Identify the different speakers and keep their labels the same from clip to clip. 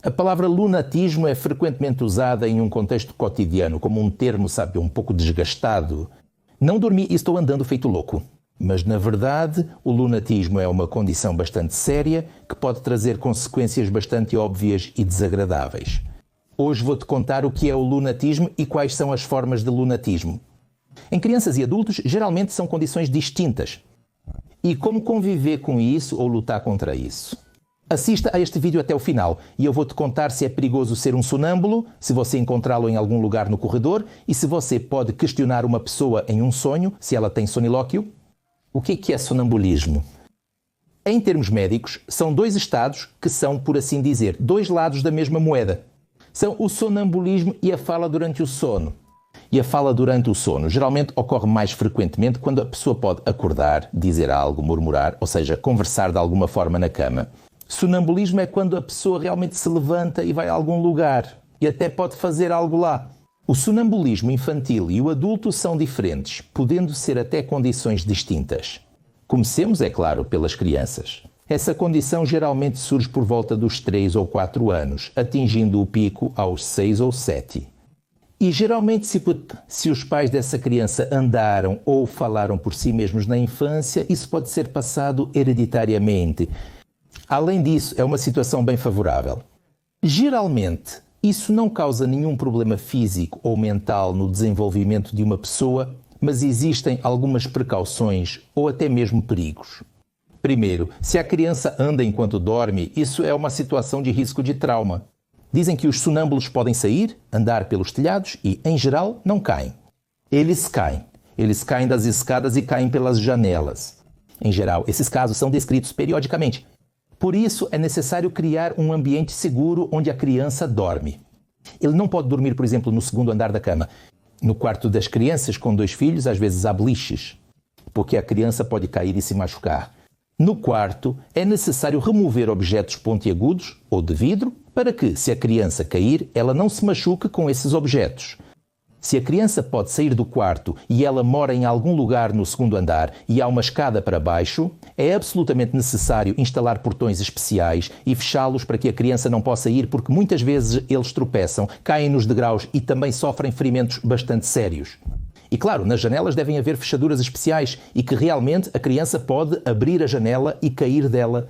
Speaker 1: A palavra lunatismo é frequentemente usada em um contexto cotidiano, como um termo, sabe, um pouco desgastado. Não dormi e estou andando feito louco. Mas, na verdade, o lunatismo é uma condição bastante séria que pode trazer consequências bastante óbvias e desagradáveis. Hoje vou-te contar o que é o lunatismo e quais são as formas de lunatismo. Em crianças e adultos, geralmente são condições distintas. E como conviver com isso ou lutar contra isso? Assista a este vídeo até o final e eu vou-te contar se é perigoso ser um sonâmbulo, se você encontrá-lo em algum lugar no corredor e se você pode questionar uma pessoa em um sonho, se ela tem sonilóquio. O que é sonambulismo? Em termos médicos, são dois estados que são, por assim dizer, dois lados da mesma moeda. São o sonambulismo e a fala durante o sono. E a fala durante o sono geralmente ocorre mais frequentemente quando a pessoa pode acordar, dizer algo, murmurar, ou seja, conversar de alguma forma na cama. Sonambulismo é quando a pessoa realmente se levanta e vai a algum lugar e até pode fazer algo lá. O sonambulismo infantil e o adulto são diferentes, podendo ser até condições distintas. Comecemos, é claro, pelas crianças. Essa condição geralmente surge por volta dos 3 ou 4 anos, atingindo o pico aos 6 ou 7. E geralmente se os pais dessa criança andaram ou falaram por si mesmos na infância, isso pode ser passado hereditariamente. Além disso, é uma situação bem favorável. Geralmente, isso não causa nenhum problema físico ou mental no desenvolvimento de uma pessoa, mas existem algumas precauções ou até mesmo perigos. Primeiro, se a criança anda enquanto dorme, isso é uma situação de risco de trauma. Dizem que os sonâmbulos podem sair, andar pelos telhados e, em geral, não caem. Eles caem. Eles caem das escadas e caem pelas janelas. Em geral, esses casos são descritos periodicamente. Por isso, é necessário criar um ambiente seguro onde a criança dorme. Ele não pode dormir, por exemplo, no segundo andar da cama. No quarto das crianças com 2 filhos, às vezes há beliches, porque a criança pode cair e se machucar. No quarto, é necessário remover objetos pontiagudos ou de vidro para que, se a criança cair, ela não se machuque com esses objetos. Se a criança pode sair do quarto e ela mora em algum lugar no segundo andar e há uma escada para baixo, é absolutamente necessário instalar portões especiais e fechá-los para que a criança não possa ir, porque muitas vezes eles tropeçam, caem nos degraus e também sofrem ferimentos bastante sérios. E claro, nas janelas devem haver fechaduras especiais e que realmente a criança pode abrir a janela e cair dela.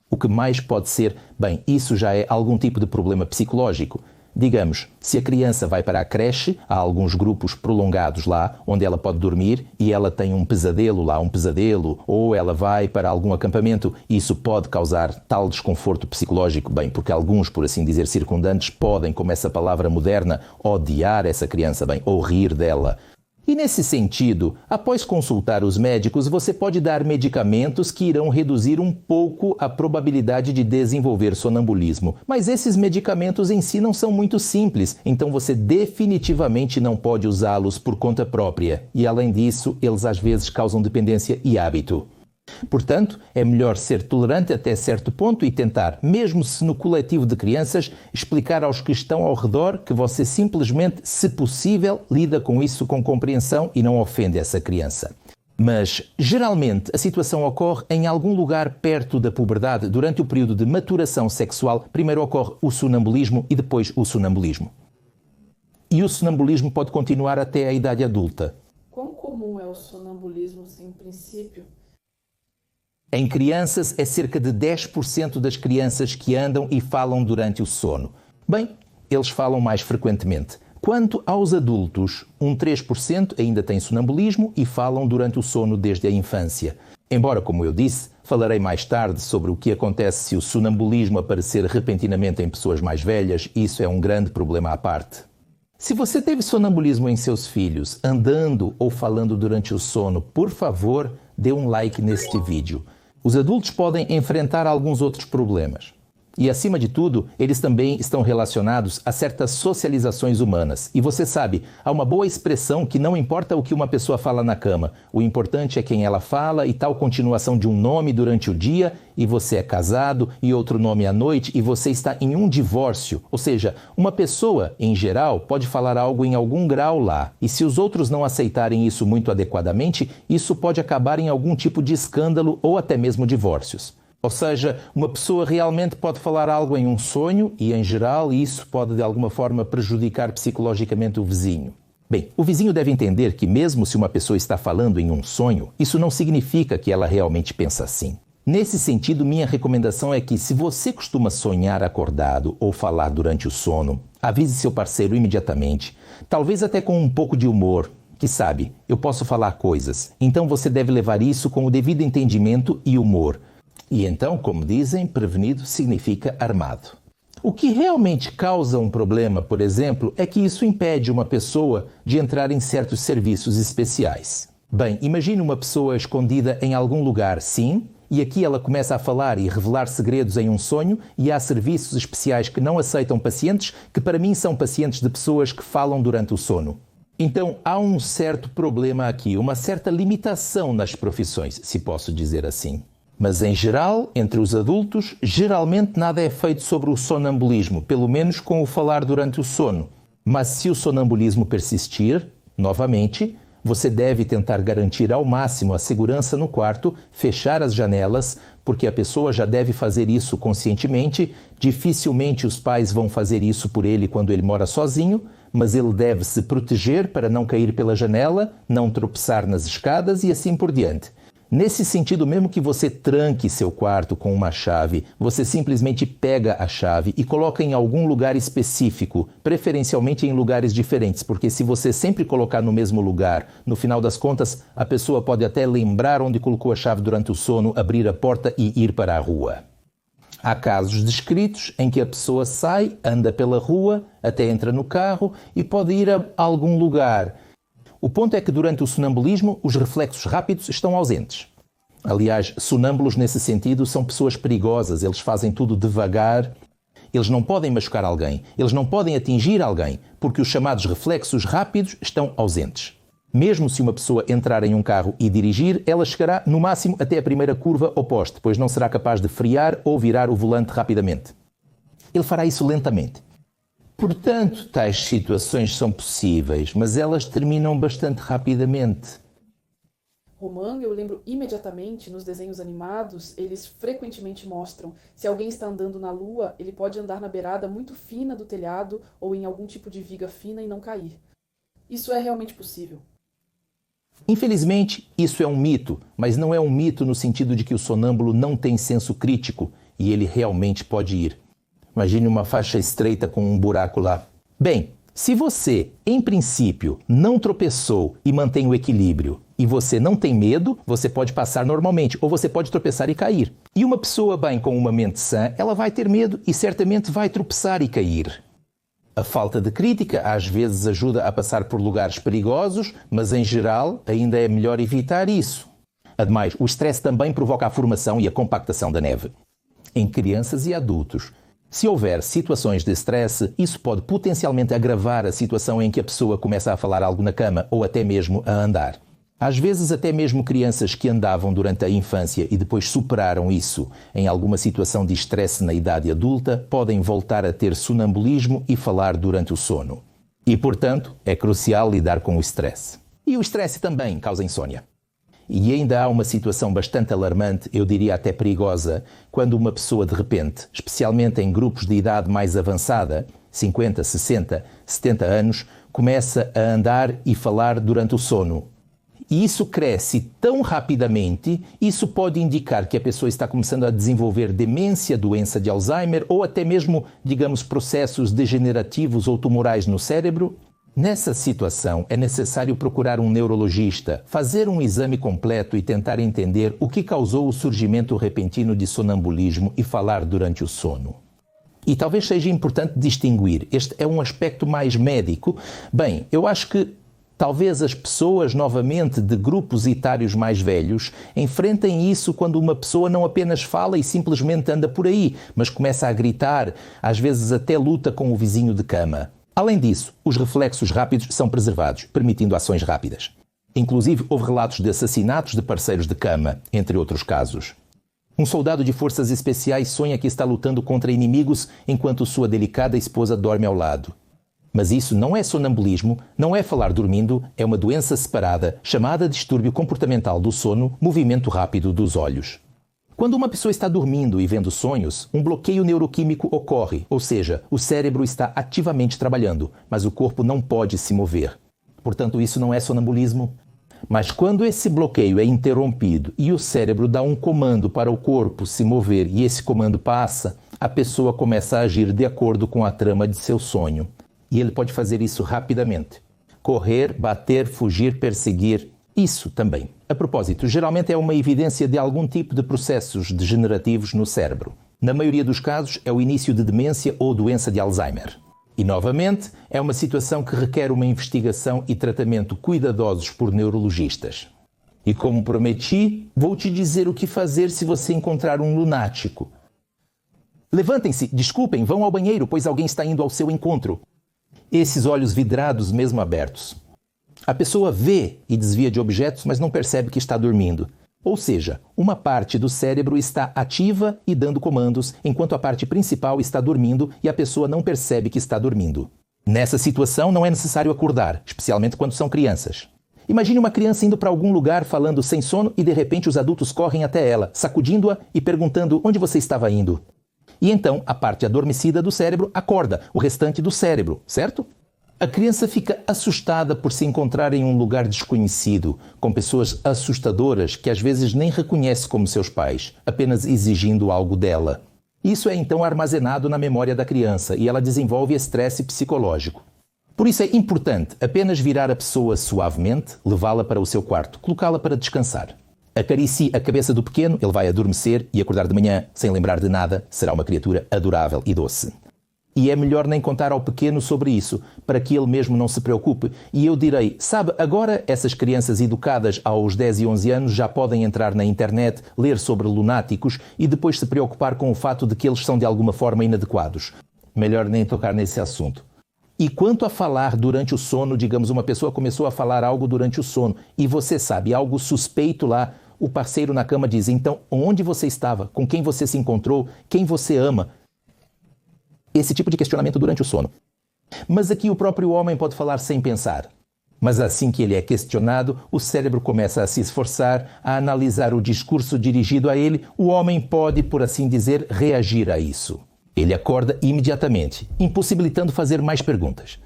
Speaker 1: O que mais pode ser, bem, isso já é algum tipo de problema psicológico. Digamos, se a criança vai para a creche, há alguns grupos prolongados lá, onde ela pode dormir e ela tem um pesadelo, ou ela vai para algum acampamento, isso pode causar tal desconforto psicológico, bem, porque alguns, por assim dizer, circundantes podem, como essa palavra moderna, odiar essa criança, bem, ou rir dela. E nesse sentido, após consultar os médicos, você pode dar medicamentos que irão reduzir um pouco a probabilidade de desenvolver sonambulismo. Mas esses medicamentos em si não são muito simples, então você definitivamente não pode usá-los por conta própria. E além disso, eles às vezes causam dependência e hábito. Portanto, é melhor ser tolerante até certo ponto e tentar, mesmo se no coletivo de crianças, explicar aos que estão ao redor que você simplesmente, se possível, lida com isso com compreensão e não ofende essa criança. Mas, geralmente, a situação ocorre em algum lugar perto da puberdade. Durante o período de maturação sexual, primeiro ocorre o sonambulismo e depois o sonambulismo. E o sonambulismo pode continuar até a idade adulta.
Speaker 2: Quão comum é o sonambulismo em princípio?
Speaker 1: Em crianças, é cerca de 10% das crianças que andam e falam durante o sono. Bem, eles falam mais frequentemente. Quanto aos adultos, 3% ainda têm sonambulismo e falam durante o sono desde a infância. Embora, como eu disse, falarei mais tarde sobre o que acontece se o sonambulismo aparecer repentinamente em pessoas mais velhas, isso é um grande problema à parte. Se você teve sonambulismo em seus filhos, andando ou falando durante o sono, por favor, dê um like neste vídeo. Os adultos podem enfrentar alguns outros problemas. E, acima de tudo, eles também estão relacionados a certas socializações humanas. E você sabe, há uma boa expressão que não importa o que uma pessoa fala na cama, o importante é quem ela fala e tal continuação de um nome durante o dia, e você é casado, e outro nome à noite, e você está em um divórcio. Ou seja, uma pessoa, em geral, pode falar algo em algum grau lá. E se os outros não aceitarem isso muito adequadamente, isso pode acabar em algum tipo de escândalo ou até mesmo divórcios. Ou seja, uma pessoa realmente pode falar algo em um sonho e, em geral, isso pode de alguma forma prejudicar psicologicamente o vizinho. Bem, o vizinho deve entender que mesmo se uma pessoa está falando em um sonho, isso não significa que ela realmente pensa assim. Nesse sentido, minha recomendação é que, se você costuma sonhar acordado ou falar durante o sono, avise seu parceiro imediatamente, talvez até com um pouco de humor, que sabe, eu posso falar coisas, então você deve levar isso com o devido entendimento e humor. E então, como dizem, prevenido significa armado. O que realmente causa um problema, por exemplo, é que isso impede uma pessoa de entrar em certos serviços especiais. Bem, imagine uma pessoa escondida em algum lugar, sim, e aqui ela começa a falar e revelar segredos em um sonho, e há serviços especiais que não aceitam pacientes, que para mim são pacientes de pessoas que falam durante o sono. Então há um certo problema aqui, uma certa limitação nas profissões, se posso dizer assim. Mas em geral, entre os adultos, geralmente nada é feito sobre o sonambulismo, pelo menos com o falar durante o sono. Mas se o sonambulismo persistir, novamente, você deve tentar garantir ao máximo a segurança no quarto, fechar as janelas, porque a pessoa já deve fazer isso conscientemente. Dificilmente os pais vão fazer isso por ele quando ele mora sozinho, mas ele deve se proteger para não cair pela janela, não tropeçar nas escadas e assim por diante. Nesse sentido, mesmo que você tranque seu quarto com uma chave, você simplesmente pega a chave e coloca em algum lugar específico, preferencialmente em lugares diferentes, porque se você sempre colocar no mesmo lugar, no final das contas, a pessoa pode até lembrar onde colocou a chave durante o sono, abrir a porta e ir para a rua. Há casos descritos em que a pessoa sai, anda pela rua, até entra no carro e pode ir a algum lugar. O ponto é que durante o sonambulismo os reflexos rápidos estão ausentes. Aliás, sonâmbulos nesse sentido são pessoas perigosas, eles fazem tudo devagar, eles não podem machucar alguém, eles não podem atingir alguém, porque os chamados reflexos rápidos estão ausentes. Mesmo se uma pessoa entrar em um carro e dirigir, ela chegará no máximo até a primeira curva ou poste, pois não será capaz de frear ou virar o volante rapidamente. Ele fará isso lentamente. Portanto, tais situações são possíveis, mas elas terminam bastante rapidamente.
Speaker 2: Romano, eu lembro imediatamente, nos desenhos animados, eles frequentemente mostram, se alguém está andando na lua, ele pode andar na beirada muito fina do telhado ou em algum tipo de viga fina e não cair. Isso é realmente possível.
Speaker 1: Infelizmente, isso é um mito, mas não é um mito no sentido de que o sonâmbulo não tem senso crítico e ele realmente pode ir. Imagine uma faixa estreita com um buraco lá. Bem, se você, em princípio, não tropeçou e mantém o equilíbrio, e você não tem medo, você pode passar normalmente, ou você pode tropeçar e cair. E uma pessoa bem com uma mente sã, ela vai ter medo e certamente vai tropeçar e cair. A falta de crítica às vezes ajuda a passar por lugares perigosos, mas em geral ainda é melhor evitar isso. Ademais, o estresse também provoca a formação e a compactação da neve. Em crianças e adultos, se houver situações de estresse, isso pode potencialmente agravar a situação em que a pessoa começa a falar algo na cama ou até mesmo a andar. Às vezes, até mesmo crianças que andavam durante a infância e depois superaram isso em alguma situação de estresse na idade adulta, podem voltar a ter sonambulismo e falar durante o sono. E, portanto, é crucial lidar com o estresse. E o estresse também causa insônia. E ainda há uma situação bastante alarmante, eu diria até perigosa, quando uma pessoa de repente, especialmente em grupos de idade mais avançada, 50, 60, 70 anos, começa a andar e falar durante o sono. E isso cresce tão rapidamente, isso pode indicar que a pessoa está começando a desenvolver demência, doença de Alzheimer ou até mesmo, digamos, processos degenerativos ou tumorais no cérebro. Nessa situação, é necessário procurar um neurologista, fazer um exame completo e tentar entender o que causou o surgimento repentino de sonambulismo e falar durante o sono. E talvez seja importante distinguir, este é um aspecto mais médico. Bem, eu acho que talvez as pessoas, novamente, de grupos etários mais velhos, enfrentem isso quando uma pessoa não apenas fala e simplesmente anda por aí, mas começa a gritar, às vezes até luta com o vizinho de cama. Além disso, os reflexos rápidos são preservados, permitindo ações rápidas. Inclusive, houve relatos de assassinatos de parceiros de cama, entre outros casos. Um soldado de forças especiais sonha que está lutando contra inimigos enquanto sua delicada esposa dorme ao lado. Mas isso não é sonambulismo, não é falar dormindo, é uma doença separada chamada distúrbio comportamental do sono, movimento rápido dos olhos. Quando uma pessoa está dormindo e vendo sonhos, um bloqueio neuroquímico ocorre, ou seja, o cérebro está ativamente trabalhando, mas o corpo não pode se mover. Portanto, isso não é sonambulismo. Mas quando esse bloqueio é interrompido e o cérebro dá um comando para o corpo se mover e esse comando passa, a pessoa começa a agir de acordo com a trama de seu sonho. E ele pode fazer isso rapidamente. Correr, bater, fugir, perseguir, isso também. A propósito, geralmente é uma evidência de algum tipo de processos degenerativos no cérebro. Na maioria dos casos é o início de demência ou doença de Alzheimer. E, novamente, é uma situação que requer uma investigação e tratamento cuidadosos por neurologistas. E como prometi, vou te dizer o que fazer se você encontrar um lunático. Levantem-se, desculpem, vão ao banheiro, pois alguém está indo ao seu encontro. Esses olhos vidrados mesmo abertos. A pessoa vê e desvia de objetos, mas não percebe que está dormindo. Ou seja, uma parte do cérebro está ativa e dando comandos, enquanto a parte principal está dormindo e a pessoa não percebe que está dormindo. Nessa situação, não é necessário acordar, especialmente quando são crianças. Imagine uma criança indo para algum lugar falando sem sono e de repente os adultos correm até ela, sacudindo-a e perguntando onde você estava indo. E então a parte adormecida do cérebro acorda, o restante do cérebro, certo? A criança fica assustada por se encontrar em um lugar desconhecido, com pessoas assustadoras que às vezes nem reconhece como seus pais, apenas exigindo algo dela. Isso é então armazenado na memória da criança e ela desenvolve estresse psicológico. Por isso é importante apenas virar a pessoa suavemente, levá-la para o seu quarto, colocá-la para descansar. Acaricie a cabeça do pequeno, ele vai adormecer e acordar de manhã sem lembrar de nada, será uma criatura adorável e doce. E é melhor nem contar ao pequeno sobre isso, para que ele mesmo não se preocupe. E eu direi, sabe, agora essas crianças educadas aos 10 e 11 anos já podem entrar na internet, ler sobre lunáticos e depois se preocupar com o fato de que eles são de alguma forma inadequados. Melhor nem tocar nesse assunto. E quanto a falar durante o sono, digamos, uma pessoa começou a falar algo durante o sono e você sabe, algo suspeito lá, o parceiro na cama diz, então, onde você estava? Com quem você se encontrou? Quem você ama? Esse tipo de questionamento durante o sono. Mas aqui o próprio homem pode falar sem pensar. Mas assim que ele é questionado, o cérebro começa a se esforçar, a analisar o discurso dirigido a ele, o homem pode, por assim dizer, reagir a isso. Ele acorda imediatamente, impossibilitando fazer mais perguntas.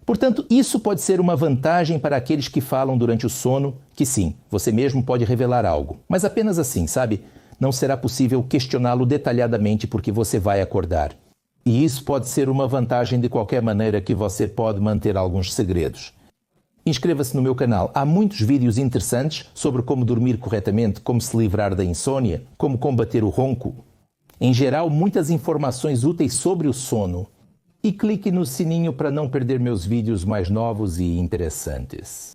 Speaker 1: Portanto, isso pode ser uma vantagem para aqueles que falam durante o sono, que sim, você mesmo pode revelar algo. Mas apenas assim, sabe? Não será possível questioná-lo detalhadamente porque você vai acordar. E isso pode ser uma vantagem de qualquer maneira que você pode manter alguns segredos. Inscreva-se no meu canal. Há muitos vídeos interessantes sobre como dormir corretamente, como se livrar da insônia, como combater o ronco. Em geral, muitas informações úteis sobre o sono. E clique no sininho para não perder meus vídeos mais novos e interessantes.